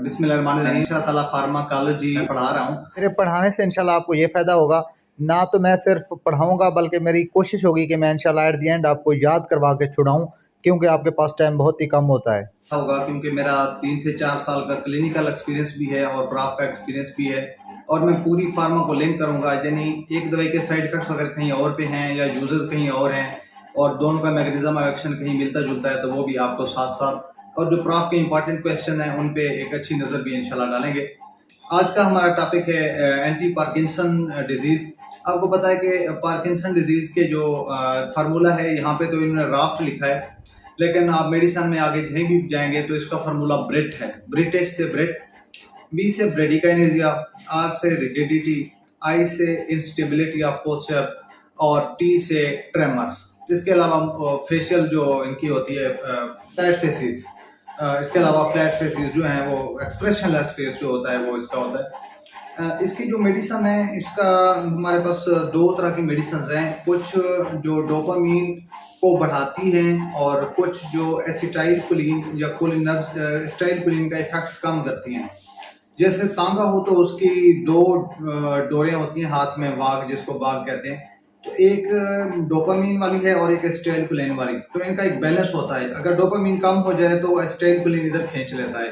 बिस्मिल्लाहिर्रहमानिर्रहीम। इंशाअल्लाह ताला फार्माकोलॉजी पढ़ा रहा हूँ। मेरे पढ़ाने से इंशाल्लाह आपको ये फ़ायदा होगा, ना तो मैं सिर्फ पढ़ाऊँगा बल्कि मेरी कोशिश होगी कि मैं इंशाल्लाह एट द एंड आपको याद करवा के छुड़ाऊँ, क्योंकि आपके पास टाइम बहुत ही कम होता है। होगा क्योंकि मेरा 3 से 4 साल का क्लिनिकल एक्सपीरियंस भी है और ब्राफ का एक्सपीरियंस भी है और मैं पूरी फार्मा को लिंक करूँगा, यानी एक दवाई के साइड इफ़ेक्ट्स अगर कहीं और पे हैं या यूजेस कहीं और हैं और दोनों का मैकेनिज्म ऑफ एक्शन कहीं मिलता-जुलता है तो वो भी आपको साथ-साथ, और जो ब्राफ के इंपॉर्टेंट क्वेश्चन हैं उन पे एक अच्छी नज़र भी इंशाल्लाह डालेंगे। आज का हमारा टॉपिक है एंटी पार्किंसन डिजीज़। आपको पता है कि पार्किंसन डिजीज़ के जो फार्मूला है, यहाँ पे तो इन्होंने राफ्ट लिखा है, लेकिन आप मेडिसिन में आगे कहीं भी जाएंगे तो इसका फार्मूला ब्रिट है। ब्रिटिश से ब्रिट, बी से ब्रेडिकाइनेजिया, आर से रिजिडिटी, आई से इंस्टेबिलिटी ऑफ पोस्चर और टी से ट्रेमर्स। इसके अलावा फेशियल जो इनकी होती है फ्लैट फेसिस, इसके अलावा फ्लैट फेसिस जो हैं वो एक्सप्रेशनलेस फेस जो होता है वो इसका होता है। इसकी जो मेडिसिन है, इसका हमारे पास 2 तरह की मेडिसिन हैं, कुछ जो डोपामीन को बढ़ाती हैं और कुछ जो एसिटाइल कोलिन या एसिटाइल कोलिन का इफेक्ट्स कम करती हैं। जैसे तांगा हो तो उसकी 2 डोरें होती हैं हाथ में, वाग जिसको बाग कहते हैं, तो एक डोपामीन वाली है और एक एसिटाइल कोलिन वाली, तो इनका एक बैलेंस होता है। अगर डोपामीन कम हो जाए तो एसिटाइल कोलिन इधर खींच लेता है,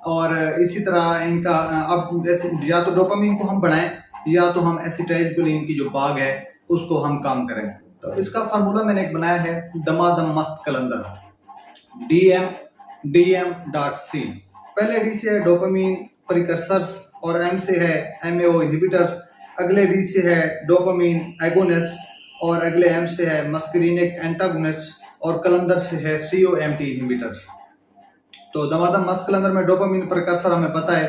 और इसी तरह इनका अब या तो डोपामीन को हम बढ़ाएं या तो हम एसिटाइल कोलिन की जो बाग है उसको हम कम करें। तो इसका फार्मूला मैंने एक बनाया है, दमादम मस्त कलंदर, DM.C। पहले डी से है डोपामीन प्रिकर्सर्स और एम से है MAO इनहिबिटर्स, अगले डी से है डोपामीन एगोनिस्ट्स और अगले एम से है मस्करीनिक एंटागोनिस्ट्स और कलंदर से है COMT इनहिबिटर्स। तो दमादम मस्त कलंदर में डोपामीन प्रिकर्सर हमें पता है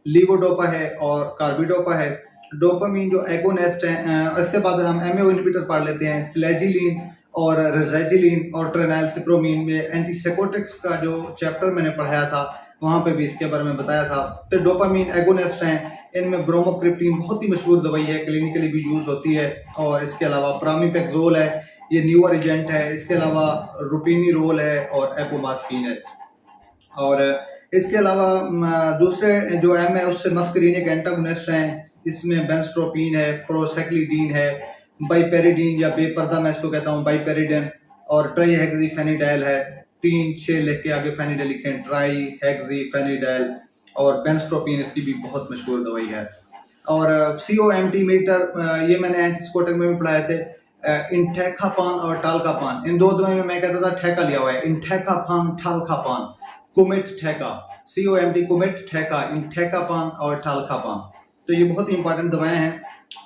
लीवोडोपा है और कार्बिडोपा है। डोपामीन जो एगोनिस्ट है, इसके बाद हम MAO इनहिबिटर पढ़ लेते हैं, स्लेजिलिन और रेजाइजिलिन और ट्रेनाइलसिप्रोमीन में एंटीसाइकोटिक्स का जो चैप्टर मैंने पढ़ाया था वहाँ पे भी इसके बारे में बताया था। तो डोपामीन एगोनिस्ट हैं, इनमें ब्रोमोक्रिप्टिन बहुत ही मशहूर दवाई है, क्लिनिकली भी यूज होती है, और इसके अलावा प्रामिपेक्सोल है, ये न्यूअर एजेंट है, इसके अलावा रुपिनिरोल है और एपोमार्फिन है। और इसके अलावा दूसरे जो एम है उससे मस्करीनिक एंटागोनिस्ट हैं, इसमें बेंस्ट्रोपिन है, प्रोसाइक्लिडीन है, बाइपेरिडीन या बेपर्दा मैं इसको कहता हूँ बाइपेरिडन, और ट्राईहेक्सीफेनिडाइल है, 3-6 लिख के आगे फेनिडाइल लिखें, ट्राईहेक्सीफेनिडाइल, और बेंस्ट्रोपिन इसकी भी बहुत मशहूर दवाई है। और COMT मीटर ये मैंने एंटीसाइकोटिक में भी पढ़ाए थे, इंटेकापान और टालकापान, इन 2 दवाई में मैं कहता था ठेका लिया हुआ है, इंटेकापान टालकापान, कुमिट ठेका, COMT कुमिट ठेका, इंटेकापान और टालकापान। तो ये बहुत ही इंपॉर्टेंट दवाएं हैं।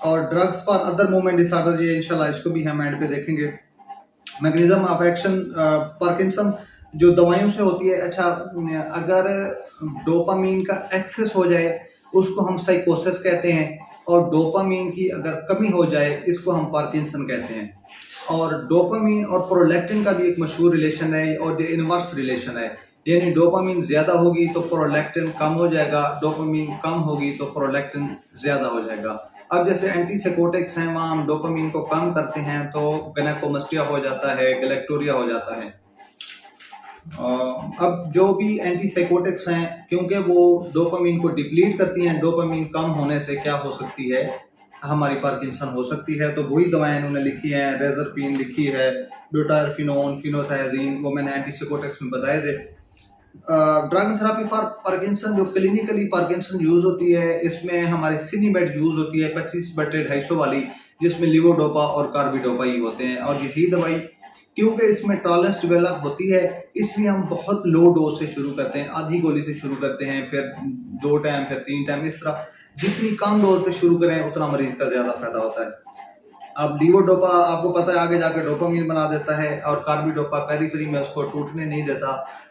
और drugs for other movement disorder, ये इंशाल्लाह इसको भी हम एंड पे देखेंगे। मैकेनिज्म ऑफ एक्शन पार्किंसन जो दवाइयों से होती है, अच्छा अगर डोपामीन का एक्सेस हो जाए उसको हम साइकोसिस कहते हैं, और डोपामीन की अगर कमी हो जाए इसको हम पार्किंसन कहते हैं। और डोपामीन और प्रोलैक्टिन का भी एक मशहूर रिलेशन है और ये इनवर्स रिलेशन है, यानी डोपामीन ज्यादा होगी तो प्रोलैक्टिन कम हो जाएगा, डोपामीन कम होगी तो प्रोलैक्टिन ज्यादा हो जाएगा। अब जैसे एंटीसाइकोटिक्स हैं वहाँ हम डोपामीन को कम करते हैं तो गैनाकोमास्टिया हो जाता है, गैलेक्टोरिया हो जाता है। अब जो भी एंटीसाइकोटिक्स हैं क्योंकि वो डोपामीन को डिप्लीट करती हैं, डोपामीन कम होने से क्या हो सकती है, हमारी पार्किंसन हो सकती है। तो वही दवाएं इन्होंने लिखी हैं, रेजरपिन लिखी है, ब्यूटारफिनोन, फिनोथायाजीन, वो मैंने एंटीसाइकोटिक्स में बताए थे। ड्रग थेरापी फॉर पार्किंसन जो क्लिनिकली पार्किंसन यूज होती है, इसमें हमारी सिनीमेड यूज होती है 25/250 वाली, जिसमें लिवोडोपा और कार्बिडोपा ही होते हैं। और यही दवाई क्योंकि इसमें टॉलरेंस डेवलप होती है इसलिए हम बहुत लो डोज से शुरू करते हैं, आधी गोली से शुरू करते हैं, फिर 2 टाइम, फिर 3 टाइम, इस तरह जितनी कम डोज पे शुरू करें उतना मरीज का ज्यादा फायदा होता है। अब लीवोडोपा आपको पता है आगे जाकर डोपामीन बना देता है, और कार्बिडोपा पेरिफेरी में उसको टूटने नहीं देता।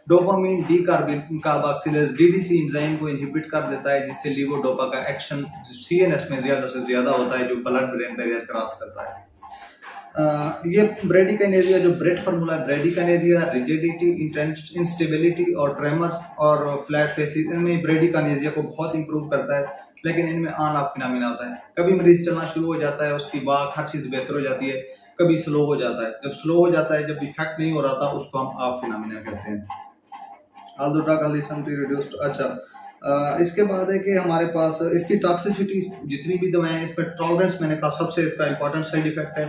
डोपामीन डीकार्बोक्सिलेज DDC एंजाइम को इनहिबिट कर देता है, जिससे लीवोडोपा का एक्शन CNS में ज्यादा से ज्यादा होता है, जो ब्लड ब्रेन बैरियर क्रॉस करता है। ये ब्रेडिकाइनेजिया जो ब्रेड फार्मूला है, ब्रेडिकाइनेजिया, रिजिडिटी, इंस्टेबिलिटी और ट्रेमर्स और फ्लैट फेसिस, इनमें ब्रेडिकाइनेजिया को बहुत इंप्रूव करता है, लेकिन इनमें ऑन ऑफ फिनोमेना होता है। कभी मरीज चलना शुरू हो जाता है, उसकी वाक हर चीज बेहतर हो जाती है, कभी स्लो हो जाता है। जब स्लो हो जाता है, जब इफेक्ट नहीं हो रहा था, उसको हम ऑफ फिनोमेना कहते हैं। ऑल्दो ड्रग रिड्यूस्ड, अच्छा इसके बाद है कि हमारे पास इसकी टॉक्सिसिटी जितनी भी दवाएं हैं, इस पर टॉलरेंस मैंने कहा सबसे इसका इंपॉर्टेंट साइड इफेक्ट है।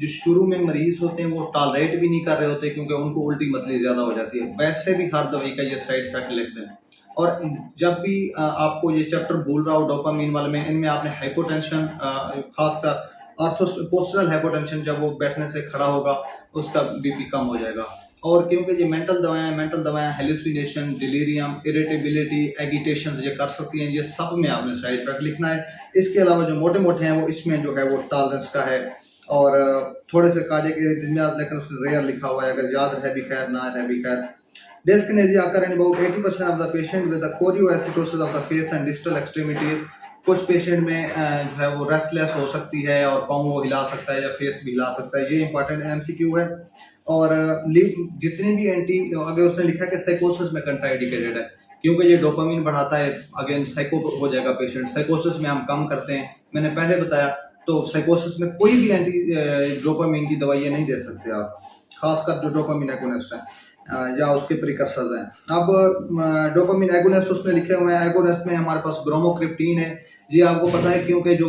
जो शुरू में मरीज होते हैं वो टॉलरेट भी नहीं कर रहे होते क्योंकि उनको उल्टी मतली ज़्यादा हो जाती है। वैसे भी हर दवाई का ये साइड इफेक्ट लिख दें। और जब भी आपको ये चैप्टर भूल रहा हो डोपामीन वाले में, इनमें आपने हाइपोटेंशन खासकर पोस्टरल हाइपोटेंशन जब वो बैठने से खड़ा होगा उसका बीपी कम हो जाएगा। और क्योंकि ये मेंटल दवाएं हेलुसिनेशन, डिलीरियम, इरिटेबिलिटी, एगिटेशन ये कर सकती हैं, ये सब में आपने साइड इफेक्ट लिखना है। इसके अलावा जो मोटे मोटे हैं वो इसमें जो है वो टॉलरेंस का है और थोड़े से कार्डियक एरिथमियाज, लेकिन उसने रेयर लिखा हुआ है, अगर याद रहे भी खैर, ना रहे भी खैर। Dyskinesia occur in about 80% of the patient with the chorioathetosis of the face and distal extremities। कुछ पेशेंट में जो है वो रेस्टलेस हो सकती है और पाँव वो हिला सकता है या फेस भी हिला सकता है। ये इंपॉर्टेंट एमसीक्यू है। और जितनी भी आगे उसने लिखा है कि साइकोसिस में कंट्राइंडिकेटेड है क्योंकि ये डोपामीन बढ़ाता है, अगेन साइको हो जाएगा पेशेंट। साइकोसिस में हम कम करते हैं, मैंने पहले बताया। तो साइकोसिस में कोई भी एंटी डोपामीन की दवाइयाँ नहीं दे सकते आप, खासकर जो डोपामीन एगोनिस्ट है या उसके प्रिकर्सर्स हैं। अब डोपामीन एगोनिस्ट उसमें लिखे हुए हैं। एगोनिस्ट में हमारे पास ब्रोमोक्रिप्टीन है। ये आपको पता है क्योंकि जो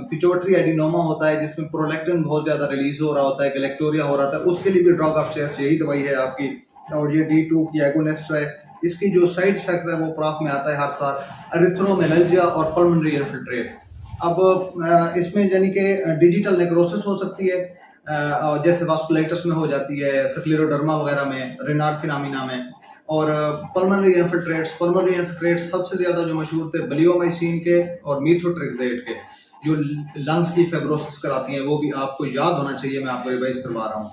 पिट्यूटरी एडिनोमा होता है जिसमें प्रोलैक्टिन बहुत ज़्यादा रिलीज हो रहा होता है, गैलेक्टोरिया हो रहा था, उसके लिए भी ड्रग ऑफ चॉइस यही दवाई है आपकी। और ये D2 की एगोनिस्ट है। इसकी जो साइड इफेक्ट्स है वो प्राफ में आता है हर साल, एरिथ्रोमेलाल्जिया और पल्मोनरी इन्फिल्ट्रेट। अब इसमें यानी कि डिजिटल नेक्रोसिस हो सकती है जैसे वास्कुलाइटिस में हो जाती है, स्क्लेरोडर्मा वगैरह में, रेनाल्ड फिनोमिना में। और पल्मोनरी इन्फिल्ट्रेट्स सबसे ज़्यादा जो मशहूर थे ब्लियोमाइसिन के और मीथोट्रेक्सेट के, जो लंग्स की फाइब्रोसिस कराती हैं, वो भी आपको याद होना चाहिए। मैं आपको रिवाइज करवा रहा हूँ।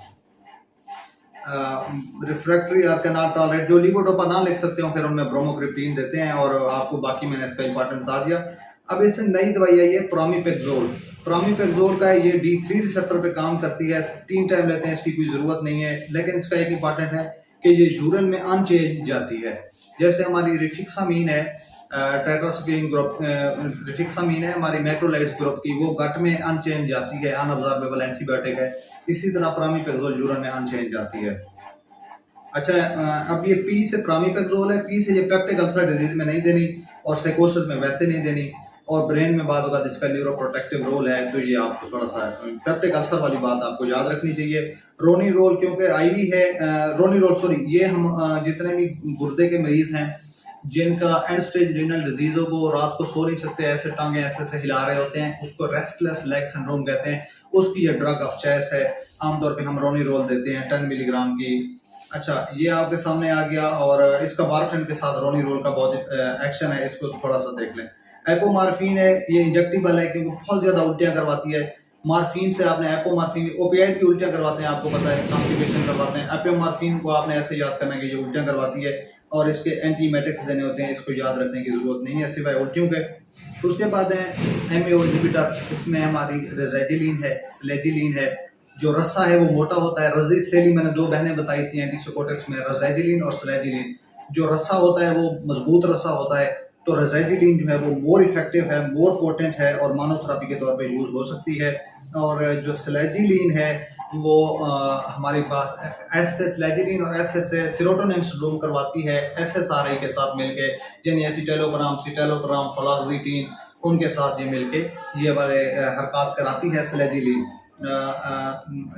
रिफ्रैक्टरी और कैनॉट टॉलरेट, जो लीवोडोपा ना लिख सकते हो फिर उनमें ब्रोमोक्रिप्टीन देते हैं और आपको बाकी मैंने इसका इंपॉर्टेंट बता दिया। अब इससे नई दवाई आई है प्रामिपेक्सोल। प्रामिपेक्सोल का ये D3 रिसेप्टर पे काम करती है। 3 टाइम लेते हैं, इसकी कोई ज़रूरत नहीं है, लेकिन इसका एक इंपॉर्टेंट है कि ये यूरिन में अनचेंज जाती है। जैसे हमारी रिफिक्सामीन है, टेट्रासाइक्लिन ग्रुप रिफिक्सामीन है हमारी मैक्रोलाइड्स ग्रुप की, वो गट में अनचेंज जाती है, अनअब्जॉर्बेबल एंटीबायोटिक है। इसी तरह प्रामिपेक्सोल यूरिन में अनचेंज जाती है। अच्छा, अब ये पी से प्रामिपेक्सोल है, पी से ये पेप्टिक अल्सर डिजीज में नहीं देनी और साइकोसिस में वैसे नहीं देनी, और ब्रेन में बाद होगा इसका न्यूरो प्रोटेक्टिव रोल है। तो ये आपको थोड़ा सा पेप्टिक अल्सर वाली बात आपको याद रखनी चाहिए। रोनी रोल क्योंकि आईवी है, ये हम जितने भी गुर्दे के मरीज हैं जिनका एंड स्टेज रीनल डिजीज हो, वो रात को सो नहीं सकते, ऐसे टांगे ऐसे हिला रहे होते हैं, उसको रेस्टलेस लेग सिंड्रोम कहते हैं। उसकी ये ड्रग ऑफ चॉइस है। आमतौर पे हम रोनी रोल देते हैं 10 मिलीग्राम की। अच्छा, ये आपके सामने आ गया और इसका वारफेन के साथ रोनी रोल का बहुत एक्शन है, इसको थोड़ा सा देख लें। एपोमार्फिन है, ये इंजेक्टिबल है क्योंकि बहुत ज्यादा उल्टियां करवाती है। मार्फिन से आपने एपोमार्फिन, ओपियाइड की उल्टियां करवाते हैं, आपको पता है, कॉन्स्टिपेशन करवाते हैं। एपोमार्फिन को आपने ऐसे याद करना है कि ये उल्टियां करवाती है और इसके एंटीमेटिक्स देने होते हैं, इसको याद रखने की जरूरत नहीं है सिवाय उल्टियों के। उसके बाद है MAO इनहिबिटर, इसमें हमारी रेज़ाइजिलिन है, स्लेजिलिन है। जो रस्सा है वो मोटा होता है, रजी सेली मैंने 2 बहनें बताई थी एंटीसाइकोटिक्स में, रेज़ाइजिलिन और स्लेजिलिन। जो रस्सा होता है वो मजबूत रस्सा होता है, तो रेज़ाइजिलिन जो है वो मोर इफेक्टिव है, मोर पोटेंट है और मोनोथेरेपी के तौर पे यूज हो सकती है। और जो स्लेजिलिन है वो हमारे पास स्लेजिलिन और SS सेरोटोनिन सिंड्रोम करवाती है SSRI के साथ मिलके, यानी एसिटाइलोप्राम, सिटाइलोप्राम, फ्लोक्सिटीन, उनके साथ ये मिलके ये वाले हरकत कराती है स्लेजिलिन।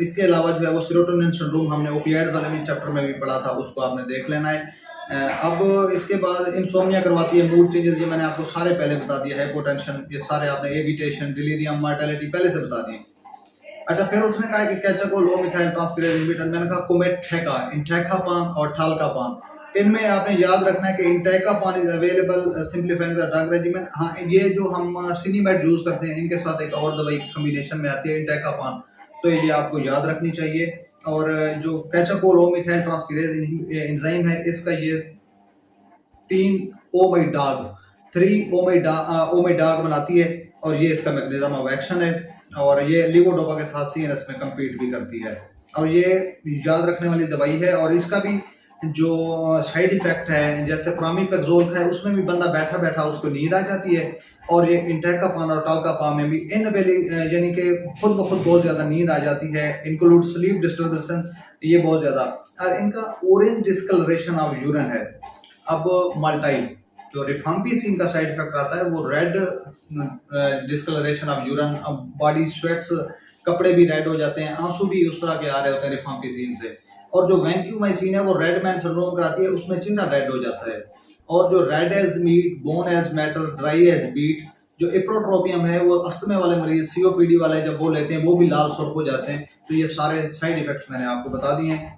इसके अलावा जो है वो सेरोटोनिन सिंड्रोम हमने ओपियाइड वाले में चैप्टर में भी पढ़ा था, उसको आपने देख लेना है। अब इसके बाद इंसोम्निया करवाती है, मूड चेंजेस, ये मैंने आपको सारे पहले बता दिया है, हाइपोटेंशन, ये सारे आपने, एगिटेशन, डिलीरियम, मॉर्टेलिटी पहले से बता दिए। अच्छा, फिर उसने कहा कि कैचको लो मिथाइल ट्रांसफेरेज इनहिबिटर, मैंने कहा कोमेटथेका, इंटेकापान और ठालकापान। इनमें आपने याद रखना है कि इंटेकापान is available simplifying the drug regimen. हाँ, ये जो हम सिनीमेड यूज करते हैं इनके साथ एक और दवाई कॉम्बिनेशन में आती है इंटेकापान, तो ये आपको याद रखनी चाहिए। और जो कैचको लो मिथाइल ट्रांसफेरेज एंजाइम है, इसका ये 3 ओमाइडाग बनाती है और ये इसका मैकेनिज्म ऑफ एक्शन है और ये लीवोडोपा के साथ CNS में कम्पीट भी करती है और ये याद रखने वाली दवाई है। और इसका भी जो साइड इफेक्ट है जैसे प्रामिपेक्सोल का है, उसमें भी बंदा बैठा बैठा उसको नींद आ जाती है, और ये इंटेकापान और टालकापान में भी यानी कि खुद ब खुद बहुत ज़्यादा नींद आ जाती है, इंक्लूड स्लीप डिस्टर्बेंस, ये बहुत ज़्यादा। और इनका ऑरेंज डिस्कलरेशन ऑफ यूरिन है। अब माल्टाइल, जो रिफाम्पिसिन का साइड इफेक्ट आता है वो रेड डिस्कलरेशन ऑफ यूरिन, अब बॉडी स्वेट्स, कपड़े भी रेड हो जाते हैं, आंसू भी उस तरह के आ रहे होते हैं रिफाम्पिसिन से। और जो वैंक्यूमाइसिन है वो रेड मैन सिंड्रोम कराती है, उसमें चेहरा रेड हो जाता है। और जो red as meat, bone as matter, dry as beet, जो इप्रोट्रोपियम है वो अस्थमे वाले मरीज, सीओपीडी वाले जब वो लेते हैं वो भी लाल सुर्ख हो जाते हैं। तो ये सारे साइड इफेक्ट्स मैंने आपको बता दिए हैं।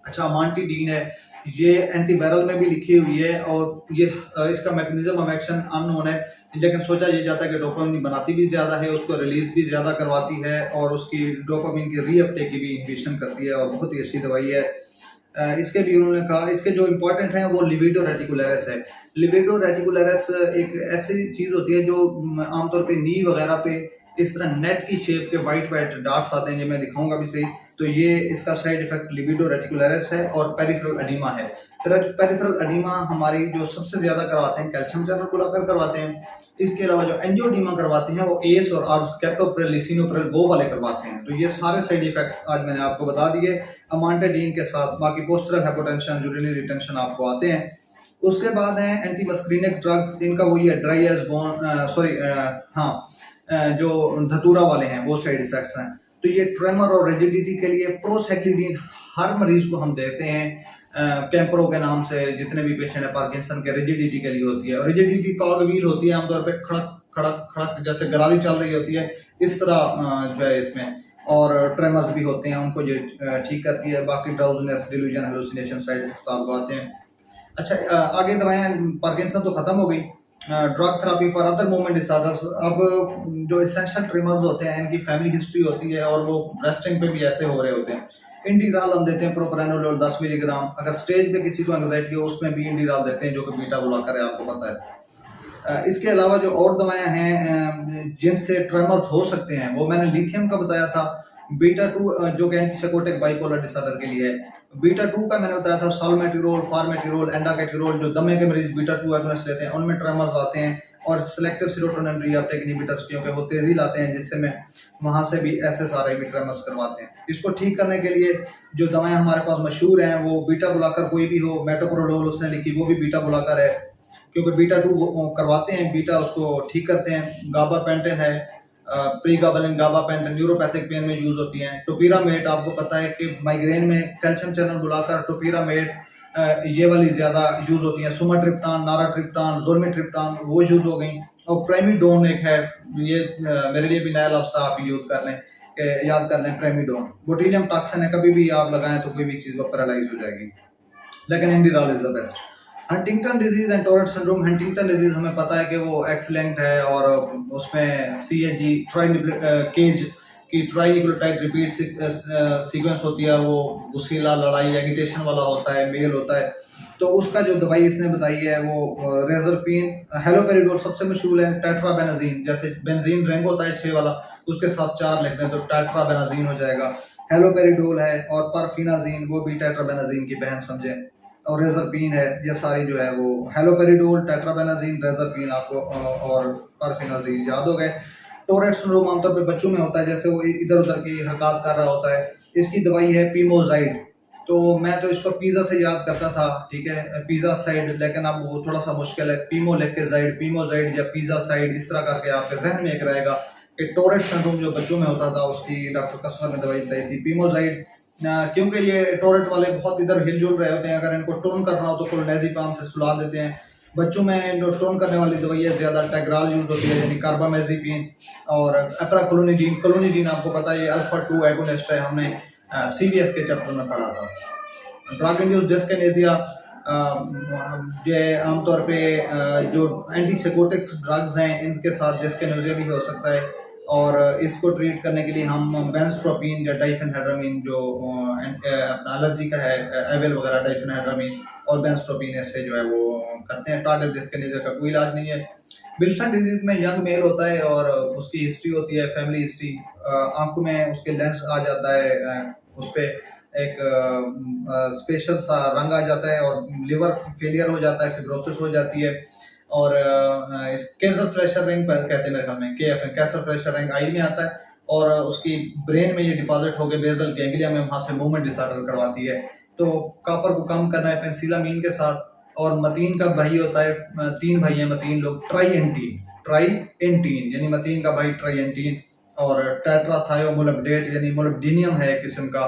अच्छा, अमांटीडीन है, ये एंटीवायरल में भी लिखी हुई है और ये इसका मैकेनिज्म ऑफ एक्शन अननोन है, लेकिन सोचा ये जाता है कि डोपामिन बनाती भी ज़्यादा है, उसको रिलीज भी ज़्यादा करवाती है और उसकी डोपामिन की रीअपटेक की भी इनहिबिशन करती है और बहुत ही अच्छी दवाई है। इसके भी उन्होंने कहा इसके जो इम्पोर्टेंट है वो लिबिडो रेटिकुलरिस है। लिबिडो रेटिकुलरिस एक ऐसी चीज़ होती है जो आमतौर पे नी वगैरह पे इस तरह नेट की शेप के वाइट वाइट डॉट्स आते हैं, जो मैं दिखाऊंगा भी सही। तो ये इसका साइड इफेक्ट लिबिडो रेटिकुलरिस है और पेरिफेरल एडिमा है। पेरिफेरल एडिमा हमारी जो सबसे ज्यादा करवाते हैं कैल्शियम चैनल बुलाकर करवाते हैं। इसके अलावा जो एंजियोडीमा करवाते हैं वो एस और आर्ब्स, कैप्टोप्रिल, लिसिनोप्रिल वो वाले करवाते हैं। तो ये सारे साइड इफेक्ट आज मैंने आपको बता दिए अमांटाडीन के साथ। बाकी पोस्टरल हाइपोटेंशन, यूरिनरी रिटेंशन आपको आते हैं। उसके बाद है एंटी मस्क्रीनिक ड्रग्स, इनका वही है ड्राई एज बोन, जो धतूरा वाले हैं वो साइड इफेक्ट्स हैं। तो ये ट्रेमर और रिजिडिटी के लिए प्रोसाइक्लिडीन हर मरीज को हम देते हैं कैंप्रो के नाम से। जितने भी पेशेंट है पार्किंसन के, रिजिडिटी के लिए होती है। और रिजिडिटी कॉग व्हील होती है, आमतौर पे खड़क खड़क खड़क जैसे गरारी चल रही होती है, इस तरह जो है इसमें। और ट्रेमर्स भी होते हैं, उनको ये ठीक करती है। बाकी ड्राउजनेस, डिल्यूजन, हेलुसिनेशन साइड इफेक्ट्स आपको आते हैं। अच्छा, आगे दवाएं, पार्किंसन तो खत्म हो गई। Drug therapy for other movement disorders. अब जो एसेंशियल ट्रिमर्स होते हैं इनकी फैमिली हिस्ट्री होती है और वो ब्रेस्टिंग पे भी ऐसे हो रहे होते हैं। इंडिराल हम देते हैं प्रोप्रानोलोल 10 मिलीग्राम। अगर स्टेज पे किसी को एंग्जाइटी हो उसमें भी इंडिराल देते हैं, जो कि बीटा ब्लॉकर है, आपको पता है। इसके अलावा जो और दवाएं हैं जिनसे ट्रेमर्स हो सकते हैं वो मैंने लिथियम का बताया था। बीटा 2 जो कि एंटीसाइकोटिक बाइपोलर डिसऑर्डर के लिए है। बीटा 2 का मैंने बताया था सॉल्मेटिरोल, फार्मेटिरोल, एंडाकेटिरोल, जो दमे के मरीज बीटा 2 एगोनिस्ट लेते हैं उनमें ट्रेमर्स आते हैं। और सिलेक्टिव सेरोटोनिन रीअपटेक इनहिबिटर्स, क्योंकि वो तेजी लाते हैं, जिससे में वहां से भी एसएसआरआई भी ट्रेमर्स करवाते हैं। इसको ठीक करने के लिए जो दवाएं हमारे पास मशहूर हैं वो बीटा ब्लॉकर कोई भी हो, मेटोप्रोलोल उसने लिखी वो भी बीटा ब्लॉकर है, क्योंकि बीटा 2 करवाते हैं, बीटा उसको ठीक करते हैं। गाबापेंटिन है, प्रीगाबलिन, गाबापेंटिन न्यूरोपैथिक पेन में यूज होती हैं। टोपिरामेट आपको पता है कि माइग्रेन में कैल्शियम चैनल बुलाकर टोपिरामेट ये वाली ज्यादा यूज होती हैं। सुमाट्रिप्टान, नाराट्रिप्टान, जोर्मिट्रिप्टान वो यूज हो गई। और प्राइमिडोन एक है, ये मेरे लिए भी नया लफ्ज़ था, आप यूज कर लें, याद कर लें प्राइमिडोन। बोटिलियम टॉक्सिन है, कभी भी आप लगाएं तो कोई भी चीज़ वो पैरालाइज हो जाएगी, लेकिन Inderal is the best. Huntington disease and Tourette syndrome. Huntington disease हमें पता है कि वो एक्स-लिंक्ड है और उसमें CAG केज की ट्राइन्यूक्लियोटाइड रिपीट सीक्वेंस होती है, वो गुस्सीला, लड़ाई, एगिटेशन वाला होता है, मेल होता है। तो उसका जो दवाई इसने बताई है वो रेजरपिन, हेलोपेरिडोल सबसे मशहूर है, टेट्राबेनाजीन, जैसे बेंजीन रिंग होता है 6 वाला, उसके साथ 4 लिखते हैं तो टेट्राबेनाजीन हो जाएगा। हेलोपेरिडोल है और परफिनाजीन, वो भी टेट्राबेनाजीन की बहन समझे। और रेजरपिन है, ये सारी जो है वो हेलोपेरिडोल, टेट्राबेनाजीन, रेजरपिन आपको और परफिनाजीन याद हो गए। टोरेट सिंड्रोम आमतौर पे बच्चों में होता है, जैसे वो इधर उधर की हरकत कर रहा होता है। इसकी दवाई है पीमोजाइड। तो मैं तो इसको पिज़्ज़ा से याद करता था, ठीक है, पिज़्ज़ा साइड, लेकिन अब वो थोड़ा सा मुश्किल है। पीमोजाइड या पिज़्ज़ा साइड, इस तरह करके आपके जहन में एक रहेगा कि टोरेट सिंड्रोम जो बच्चों में होता था उसकी डॉक्टर कसर ने दवाई बताई थी पीमोजाइड। क्योंकि ये टोरेट वाले बहुत इधर हिलजुल रहे होते हैं, अगर इनको टोन करना हो तो क्लोनेज़ेपाम से सुला देते हैं। बच्चों में जो टोन करने वाली दवाइयाँ ज़्यादा टेग्राल यूज होती है, यानी कार्बामेज़ेपिन और एप्राक्लोनिडीन आपको पता है ये अल्फा 2 एगोनिस्ट है, हमने CVS के चैप्टर में पढ़ा था। ड्रग इंड्यूस डिस्किनेसिया, जो आमतौर पे जो एंटीसाइकोटिक्स ड्रग्स हैं इनके साथ डिस्किनेसिया भी हो सकता है, और इसको ट्रीट करने के लिए हम बेंस्ट्रोपिन या डाइफेनहाइड्रामीन, जो अपना एलर्जी का है, एवेल वगैरह, डाइफेनहाइड्रामीन और बेंस्ट्रोपिन, ऐसे जो है वो करते हैं। टार्डिव डिस्किनेसिया का कोई इलाज नहीं है। विल्सन डिजीज में यंग मेल होता है और उसकी हिस्ट्री होती है, फैमिली हिस्ट्री, आंखों में उसके लेंस आ जाता है, उस पर एक स्पेशल सा रंग आ जाता है और लिवर फेलियर हो जाता है, फिब्रोसिस हो जाती है। और इस कैसल फ्रेशर रिंग कहते हैं मेरे ख्याल में, KFN कैसल फ्रेशर रिंग आई में आता है और उसकी ब्रेन में ये डिपॉजिट होकर बेसल गैंग्लिया में वहाँ से मूवमेंट डिसऑर्डर करवाती है। तो कॉपर को कम करना है पेंसिलामीन के साथ, और मतीन का भाई होता है, 3 भाई हैं मतीन लोग, ट्राई एंटीन यानी मतीन का भाई ट्राई एंटीन। और टेट्राथायोमोलिब्डेट यानी मोलिब्डेनियम है एक किस्म का,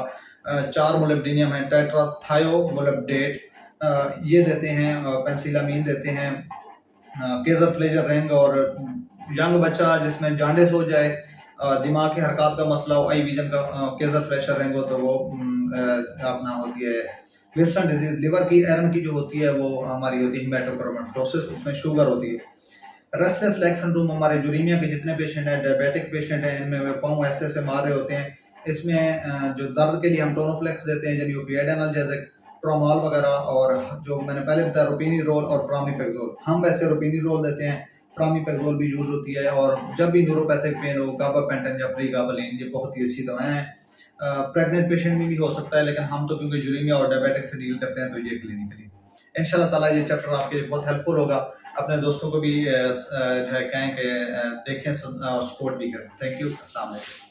4 मोलिब्डेनियम है, टेट्राथायोमोलिब्डेट ये देते हैं, पेंसिलामीन देते हैं, केजर फ्लेजर रिंग। और यंग बच्चा जिसमें जांडिस हो जाए, दिमाग की हरकत का मसला हो, आई विजन का, केजर फ्लेशर रिंग हो तो वो अपना होती है। विल्सन डिजीज, लिवर की आयरन की जो होती है वो हमारी होती है हेमाटोक्रोमेटोसिस, उसमें शुगर होती है। रेस्टलेस लेग सिंड्रोम हमारे यूरेमिया के जितने पेशेंट हैं, डायबिटिक पेशेंट हैं, इनमें पाँव ऐसे ऐसे मार रहे होते हैं। इसमें जो दर्द के लिए हम टोनोफ्लेक्स देते हैं यानी ओपिएड एनाल्जेसिक, ट्रोमाल वगैरह। और जो मैंने पहले बताया रोपिनिरोल और प्रामिपेक्सोल, हम वैसे रोपिनिरोल देते हैं, प्रामिपेक्सोल भी यूज होती है। और जब भी न्यूरोपैथिक पेन हो, गाबापेंटिन या प्रीगाबालिन ये बहुत ही अच्छी दवाएं हैं। प्रेग्नेंट पेशेंट में भी हो सकता है, लेकिन हम तो क्योंकि यूरेमिया और डायबिटिक से डील करते हैं तो ये क्लिनिकली इंशाल्लाह ताला ये चैप्टर आपके लिए बहुत हेल्पफुल होगा। अपने दोस्तों को भी जो है कहें कि देखें, सपोर्ट भी करें। थैंक यू, अस्सलाम वालेकुम।